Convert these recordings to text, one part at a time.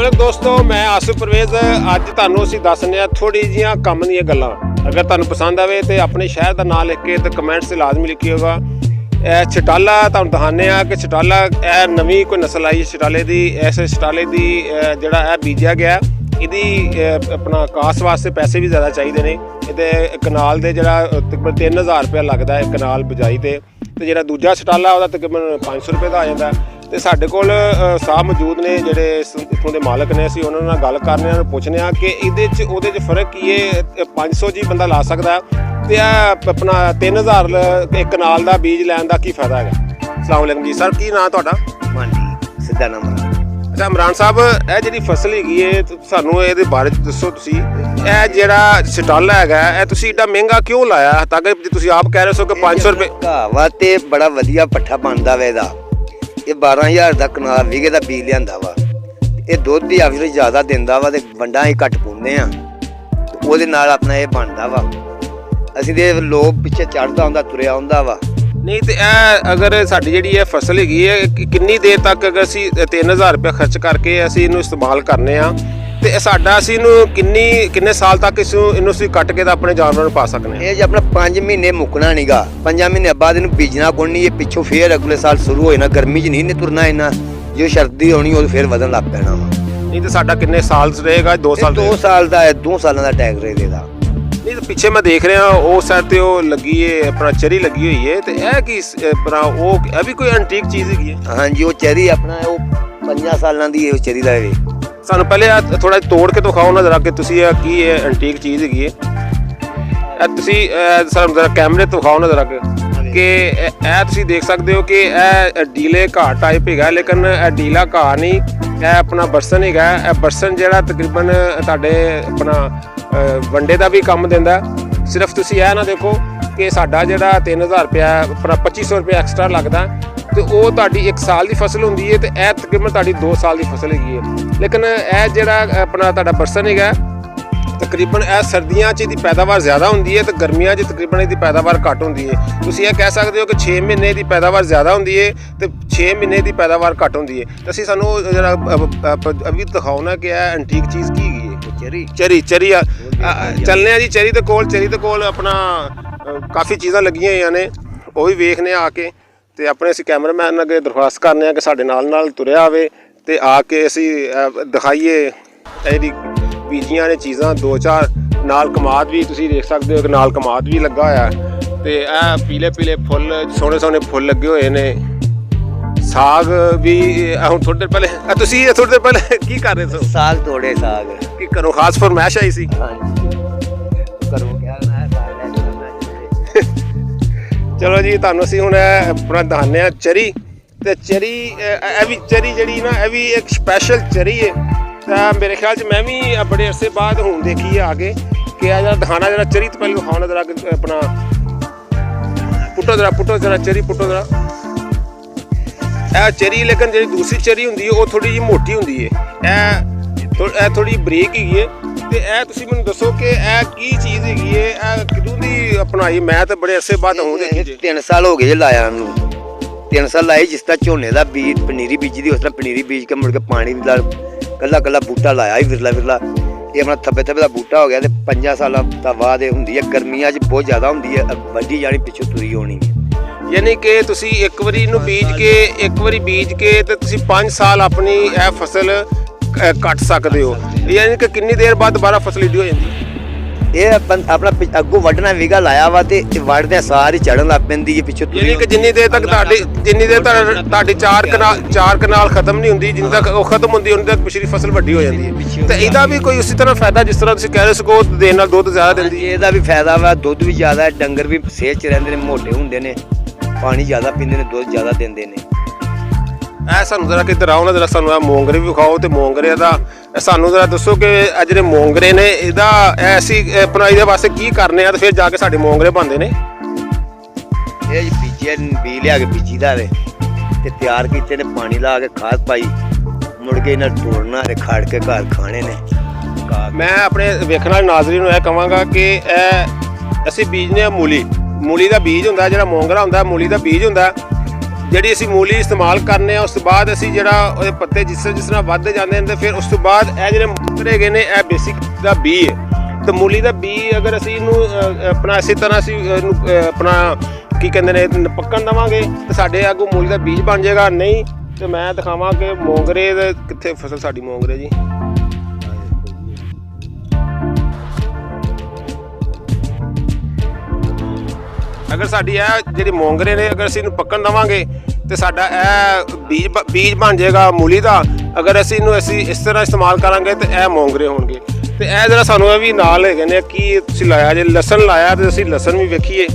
वालेकुम दोस्तों, मैं आसिफ परवेज़। अज तुहानूं असीं दस्सने थोड़ी जिहियां कम दीयां गल्लां। अगर तुहानूं पसंद आवे तो अपने शहर का नाम लिख के तो कमेंट्स लाजमी लिखिएगा। छटाला तुहानूं दिखाने कि छटाला नवीं कोई नस्ल आई छटाले की। इस छटाले की जिहड़ा बीजा गया इहदी अपना कास वास्ते पैसे भी ज़्यादा चाहिए ने। इहदे कनाल दे जिहड़ा तकरीबन 3000 रुपया लगता है कनाल बिजाई ते जिहड़ा दूजा छटाला ਉਹਦਾ तकरीबन 500 रुपये का आ जाता है। तो साढ़े कोल साहब मौजूद ने जिहड़े इत्थों के मालक ने। असीं उन्हां नाल गल करने पुछने कि इहदे च उहदे च फर्क की है। 500 जी बंदा ला सकदा ते अपना 3000 एक कनाल का बीज लैन का की फायदा है। अस्सलाम वालेकुम जी सर, की नाम तुहाडा? मांडी सिद्धा नाम। अच्छा इमरान साहब, यह जी फसल है सानू ये बारे दसो तुसी। यह जिहड़ा छटाला है तुसी एडा महंगा क्यों लाया? ताकि तुसी आप कह रहे हो कि 500 रुपये घावा ते बड़ा वधिया पट्ठा बनदा वे दा। ये 12000 का कनाल विगे का बीज लियांदा वा। ये दुध भी ऑब्वियसली ज़्यादा दिंदा वा ते वंडा ही घट पाउंदे आ ते ओहदे नाल अपना ये बनदा वा। असीं ते लोग पिछे चढ़दा हुंदा तुरिया हुंदा वा। नहीं तो अगर साडी जिहड़ी है फसल है कितनी देर तक अगर असीं 3000 रुपया खर्च करके असीं इहनूं इस्तेमाल करने आ ते साडा असीं इहनूं किन्ने साल तक इहनूं असीं कट के अपने जानवरां नूं पा सकने? ये जो अपना 5 महीने मुकना नहींगा। 5 महीने बाद इहनूं बीजना कोई नहीं। ये पिछों फिर अगले साल शुरू हो जाना। गर्मी च नहीं तुरना इन्ना, जो सर्दी होनी उदों फिर वधन लग पैना वा। नहीं तो साडा किन्ने साल रहेगा? 2 साल? 2 साल का है, 2 सालों का टैग रहेगा। नहीं तो पिछे मैं देख रहा उस साइड ते वो लगी है अपना चेरी लगी हुई है तो यह कि अपना वो भी कोई एंटीक चीज़ है? हाँ जी, वो चेरी अपना वो 5 सालों की चेरी का है। सानू पहले थोड़ा तोड़ के दिखाओ ना जरा कि तुसी की एंटीक चीज़ है। तुसी सानू जरा कैमरे तो दिखाओ ना जरा कि तुसी देख सकते हो कि डीले घाह टाइप है, लेकिन डीला घाह नहीं, यह अपना बरसन है। बरसन जिहड़ा तकरीबन तुहाडे अपना वंडे का भी काम दिंदा। सिर्फ तुसी यह ना देखो कि साडा जिहड़ा 3000 रुपया अपना 2500 रुपया एक्सट्रा लगता तो वो तुहाडी 1 साल की फसल होंदी है, तो यह तकरीबन तुहाडी 2 साल की फसल है। लेकिन यह जिहड़ा अपना तुहाडा बरसन है तकरीबन सर्दियों च पैदावार ज़्यादा होंदी है तो गर्मियों च तकरीबन इसकी पैदावार घट होंदी है। तुसीं यह कह सकते हो कि 6 महीने की पैदावार ज़्यादा होंदी है तो 6 महीने की पैदावार घट होंदी है। तो असीं सानू जरा अभी दिखाओ ना कि यह एंटीक चीज़ की गई है। चेरी चलने जी। चेरी दे कोल अपना काफ़ी चीज़ां लगियां होईयां ने, वो भी वेखने आके ते अपने असीं कैमरामैन अगे दरख्वास्त करने कि साडे नाल तुरिया आवे ते आके असीं दिखाइए इहदी बीजियां ने चीज़ां। 2-4 नाल कमाद भी तुसीं देख सकते हो कि नाल कमाद भी लगा होया ते पीले पीले फुल सोहने सोहने फुल लगे हुए ने। साग भी हुण थोड़ी देर पहले तुसीं थोड़ी देर पहले की कर रहे थे? साग तोड़े साग की घरों खास फरमैश आई सी? चलो जी, तुहानूं असीं हुण अपना दखाने आ चेरी। ते चेरी भी चेरी जिहड़ी ना भी एक स्पैशल चेरी है। तो मेरे ख्याल से मैं भी बड़े अरसे बाद हूँ देखी है आगे कि जरा दिखाना जरा चेरी तो पहले दिखाना जरा अपना पुट्टो जरा चेरी पुट्टो जरा चेरी। लेकिन जी दूसरी चेरी होंगी वो थोड़ी जी मोटी होंगी है, थोड़ी बरीक है। तो यह तुसीं मैनूं दसो कि यह की चीज़ है कदों दी अपनाई? मैं तो बड़े अरसे बाद हूँ देखी। 3 साल हो गए लाया नूं। 3 साल लाई जिस तरह झोने का बीज पनीरी बीजी दी, उस तरह पनीरी बीज के मुड़ के पानी कला कला बूटा लाया ही विरला ये अपना थब्बे का बूटा हो गया। तो 5 सालों का बाद होंगी है। गर्मियां बहुत ज़्यादा होंगी है, वड्डी जानी पिछों तुरी होनी। यानी कि तुसीं एक बारी इनू बीज के तो तुसीं 5 साल अपनी यह फसल कट सकते हो। यानी कि कितनी देर बाद दोबारा फसल ईडी हो जाती? ये अपना अगों वड्डना विगा लाया वा ते वड्डदे सारी चढ़न लग पैंदी है पिछों। यानी कि जिन्नी देर तक तुहाडी 4 कनाल खत्म नहीं होंदी, जिन्नी तक वो खत्म होंदी उन्नी तक पिछली फसल वड्डी हो जाती है। तो इसका भी कोई उसी तरह फायदा जिस तरह तुसीं कह रहे हो देने नाल दुध ज़्यादा दिंदी है? ਇਹਦਾ भी फायदा वा, दुध भी ज़्यादा है, डंगर भी सेहत च रहिंदे ने, मोटे हुंदे ने, पानी ज़्यादा पींदे ने, दुध ज़्यादा दिंदे ने। सानू जरा किधर आओ ना जरा सानू मोंगरे भी विखाओ तो मोंगरे का सानू जरा दसो कि जिहड़े मोंगरे ने इहदा ऐसी अपना इहदे वास्ते की करने आ ते फिर जाके साडे मोंगरे बनदे ने? ये बीजे बी लिया के बीजी दा वे ते तैयार कीते ने, पानी ला के खाद पाई, मुड़ के इन्हां तोड़ना ते खाड़ के घर खाने ने। मैं अपने वेखण वाले नाज़रीन नूं कहांगा कि असीं बीजने मूली का बीज हुंदा, जिहड़ा मोंगरा हुंदा मूली का बीज हुंदा। ਜਿਹੜੀ ਅਸੀਂ ਮੂਲੀ ਇਸਤੇਮਾਲ ਕਰਨੇ ਆ, ਉਸ ਤੋਂ ਬਾਅਦ ਅਸੀਂ ਜਿਹੜਾ ਉਹਦੇ ਪੱਤੇ ਜਿਸ ਤਰ੍ਹਾਂ ਵੱਧਦੇ ਜਾਂਦੇ ਨੇ ਤੇ ਫਿਰ ਉਸ ਤੋਂ ਬਾਅਦ ਇਹ ਜਿਹੜੇ ਮੋਗਰੇ ਹੈਗੇ ਨੇ ਇਹ ਬੇਸਿਕ ਦਾ ਬੀ ਹੈ। ਤੇ ਮੂਲੀ ਦਾ ਬੀ ਅਗਰ ਅਸੀਂ ਇਹਨੂੰ ਆਪਣਾ ਇਸੇ ਤਰ੍ਹਾਂ ਅਸੀਂ ਇਹਨੂੰ ਆਪਣਾ ਕੀ ਕਹਿੰਦੇ ਨੇ ਪੱਕਣ ਦੇਵਾਂਗੇ ਤੇ ਸਾਡੇ ਅੱਗੋਂ ਮੂਲੀ ਦਾ ਬੀਜ ਬਣ ਜਾਏਗਾ। ਨਹੀਂ ਤੇ ਮੈਂ ਦਿਖਾਵਾਂ ਕਿ ਮੋਗਰੇ ਦੇ ਕਿੱਥੇ ਫਸਲ ਸਾਡੀ ਮੋਗਰੇ ਜੀ। ਅਗਰ ਸਾਡੀ ਇਹ ਜਿਹੜੀ ਮੋਂਗਰੇ ਨੇ ਅਗਰ ਅਸੀਂ ਇਹਨੂੰ ਪੱਕਣ ਦੇਵਾਂਗੇ ਤੇ ਸਾਡਾ ਇਹ ਬੀਜ ਬਣ ਜਾਏਗਾ ਮੂਲੀ ਦਾ। ਅਗਰ ਅਸੀਂ ਇਹਨੂੰ ਇਸ ਤਰ੍ਹਾਂ ਇਸਤੇਮਾਲ ਕਰਾਂਗੇ ਤੇ ਇਹ ਮੋਂਗਰੇ ਹੋਣਗੇ। ਤੇ ਇਹ ਜਿਹੜਾ ਸਾਨੂੰ ਇਹ ਵੀ ਨਾਲ ਹੈਗੇ ਨੇ ਕੀ ਤੁਸੀਂ ਲਾਇਆ ਜੇ ਲਸਣ ਲਾਇਆ ਤੇ ਅਸੀਂ ਲਸਣ ਵੀ ਵੇਖੀਏ।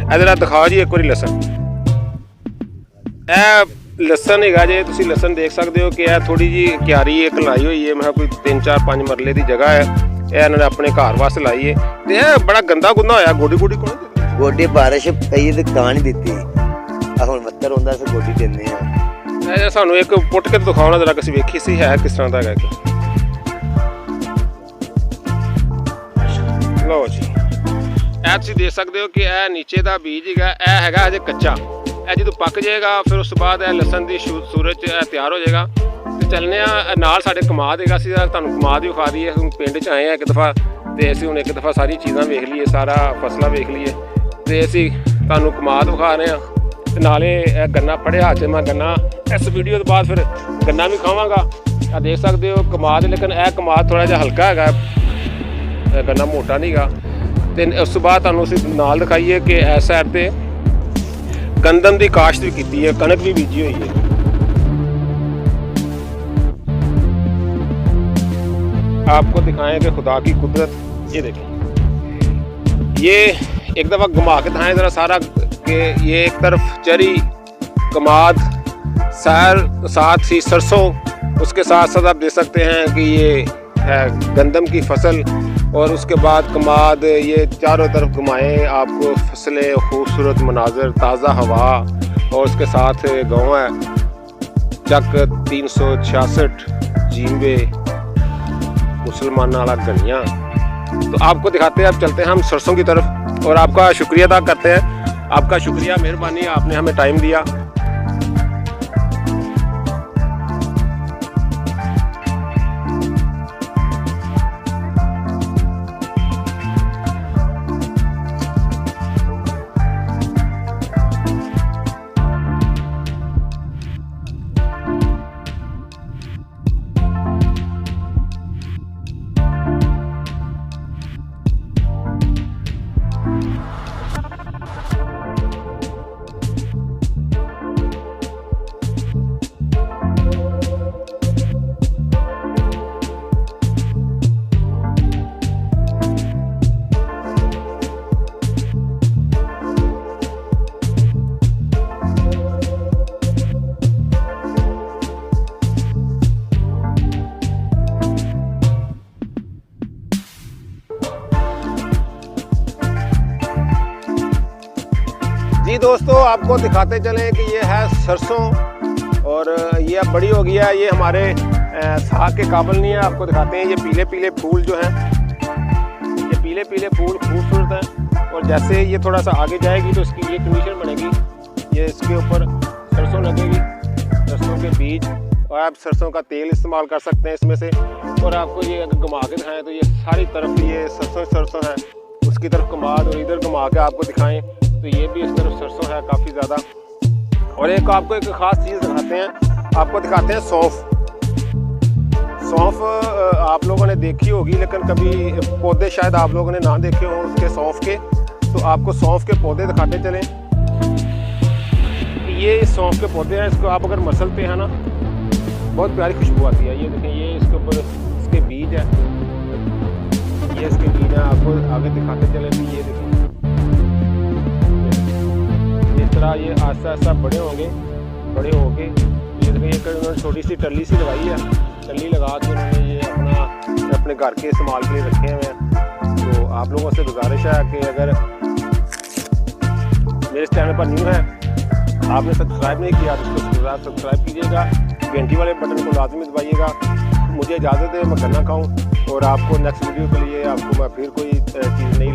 ਇਹ ਜਿਹੜਾ ਦਿਖਾਓ ਜੀ ਇੱਕ ਵਾਰੀ ਲਸਣ, ਇਹ ਲਸਣ ਹੈਗਾ ਜੇ ਤੁਸੀਂ ਲਸਣ ਦੇਖ ਸਕਦੇ ਹੋ ਕਿ ਇਹ ਥੋੜੀ ਜੀ ਕਿਆਰੀ ਇੱਕ ਲਾਈ ਹੋਈ ਹੈ। ਮੈਂ ਕੋਈ 3-4-5 ਮਰਲੇ ਦੀ ਜਗ੍ਹਾ ਹੈ। ਇਹ ਇਹਨਾਂ ਨੇ ਆਪਣੇ ਘਰ ਵਾਸਤੇ ਲਾਈ ਹੈ ਤੇ ਇਹ ਬੜਾ ਗੰਦਾ ਗੁੰਦਾ ਹੋਇਆ। ਗੋਡੀ ਕੋਣ ਗੋਡੀ ਬਾਰਿਸ਼ ਪਈ ਤੇ ਤਾਂ ਨਹੀਂ ਦਿੱਤੀ, ਆ ਹੁਣ ਮੱਤਰ ਹੁੰਦਾ ਸੀ ਗੋਡੀ ਦਿੰਦੇ ਆ। ਇਹ ਸਾਨੂੰ ਇੱਕ ਪੁੱਟ ਕੇ ਦਿਖਾਉਣਾ ਜਰਾ ਅਸੀਂ ਵੇਖੀ ਸੀ ਹੈ ਕਿਸ ਤਰ੍ਹਾਂ ਦਾ ਹੈਗਾ। ਲਓ ਜੀ ਇਹ ਤੁਸੀਂ ਦੇਖ ਸਕਦੇ ਹੋ ਕਿ ਇਹ ਨੀਚੇ ਦਾ ਬੀਜ ਹੈਗਾ, ਇਹ ਹੈਗਾ ਹਜੇ ਕੱਚਾ। ਇਹ ਜਦੋਂ ਪੱਕ ਜਾਏਗਾ ਫਿਰ ਉਸ ਤੋਂ ਬਾਅਦ ਇਹ ਲਸਣ ਦੀ ਸੂਰਜ 'ਚ ਤਿਆਰ ਹੋ ਜਾਏਗਾ। ਤੇ ਚੱਲਨੇ ਆ ਨਾਲ ਸਾਡੇ ਕਮਾਦ ਹੈਗਾ। ਅਸੀਂ ਤੁਹਾਨੂੰ ਕਮਾਦ ਵੀ ਵਿਖਾ ਦਈਏ। ਹੁਣ ਪਿੰਡ 'ਚ ਆਏ ਆ ਇੱਕ ਦਫਾ ਤੇ ਅਸੀਂ ਹੁਣ ਇੱਕ ਦਫਾ ਸਾਰੀ ਚੀਜ਼ਾਂ ਵੇਖ ਲਈਏ, ਸਾਰਾ ਫਸਲਾਂ ਵੇਖ ਲਈਏ ਤੇ ਅਸੀਂ ਤੁਹਾਨੂੰ ਕਮਾਦ ਵਿਖਾ ਰਹੇ ਹਾਂ ਤੇ ਨਾਲੇ ਇਹ ਗੰਨਾ ਫੜਿਆ ਹੱਥ 'ਚ। ਮੈਂ ਗੰਨਾ ਇਸ ਵੀਡੀਓ ਤੋਂ ਬਾਅਦ ਫਿਰ ਗੰਨਾ ਵੀ ਖਾਵਾਂਗਾ। ਆ ਦੇਖ ਸਕਦੇ ਹੋ ਕਮਾਦ, ਲੇਕਿਨ ਇਹ ਕਮਾਦ ਥੋੜ੍ਹਾ ਜਿਹਾ ਹਲਕਾ ਹੈਗਾ, ਗੰਨਾ ਮੋਟਾ ਨਹੀਂ ਹੈਗਾ। ਤੇ ਉਸ ਤੋਂ ਬਾਅਦ ਤੁਹਾਨੂੰ ਅਸੀਂ ਨਾਲ ਦਿਖਾਈਏ ਕਿ ਇਸ ਸਾਈਡ 'ਤੇ ਗੰਦਮ ਦੀ ਕਾਸ਼ਤ ਵੀ ਕੀਤੀ ਹੈ, ਕਣਕ ਵੀ ਬੀਜੀ ਹੋਈ है। आपको दिखाएं कि खुदा की कुदरत। ये देखें, ये एक दफ़ा घुमा के दिखाएं ज़रा सारा कि ये एक तरफ चरी, कमाद, साथ ही सरसों, उसके साथ साथ आप देख सकते हैं कि ये है गंदम की फसल और उसके बाद कमाद। ये चारों तरफ घुमाएं आपको फसलें, खूबसूरत मनाजर, ताज़ा हवा और उसके साथ गाँव है चक 366 जींबे मुसलमान वाला गनिया। तो आपको दिखाते हैं, अब चलते हैं हम सरसों की तरफ और आपका शुक्रिया अदा करते हैं। आपका शुक्रिया, मेहरबानी, आपने हमें टाइम दिया। जी दोस्तों, आपको दिखाते चलें कि ये है सरसों और ये अब बड़ी हो गई है। ये हमारे साग के काबिल नहीं है। आपको दिखाते हैं ये पीले पीले फूल जो हैं, ये पीले पीले फूल खूबसूरत हैं और जैसे ये थोड़ा सा आगे जाएगी तो इसकी ये कंडीशन बनेगी। ये इसके ऊपर सरसों लगेगी, सरसों के बीज, और आप सरसों का तेल इस्तेमाल कर सकते हैं इसमें से। और आपको ये अगर घुमा के दिखाएँ तो ये सारी तरफ ये सरसों है, उसकी तरफ कमाद और इधर घुमा के आपको दिखाएं तो ये भी इस तरफ सरसों है काफ़ी ज़्यादा। और एक आपको एक ख़ास चीज़ दिखाते हैं, आपको दिखाते हैं सौंफ। सौंफ आप लोगों ने देखी होगी लेकिन कभी पौधे शायद आप लोगों ने ना देखे हों उसके सौंफ के, तो आपको सौंफ के पौधे दिखाते चलें। ये सौंफ के पौधे हैं, इसको आप अगर मसलते हैं ना बहुत प्यारी खुशबू आती है। ये देखें, ये इसके ऊपर इसके बीज है, ये इसके बीज हैं। आपको आगे दिखाते चले भी ये देखें, इस तरह ये आस्ता आस्ता बड़े होंगे, बड़े होके ये देखें, ये उन्होंने छोटी सी टल्ली सी लगाई है, टल्ली लगा के उन्होंने ये अपने घर के इस्तेमाल के लिए रखे हुए हैं। तो आप लोगों से गुजारिश है कि अगर मेरे इस चैनल पर न्यू है, आपने सब्सक्राइब नहीं किया तो उसको सब्सक्राइब कीजिएगा, घंटी वाले बटन को लाजमी दबाइएगा। मुझे इजाज़त है, मैं गन्ना खाऊँ और आपको नेक्स्ट वीडियो के लिए आपको मैं फिर कोई चीज़ नहीं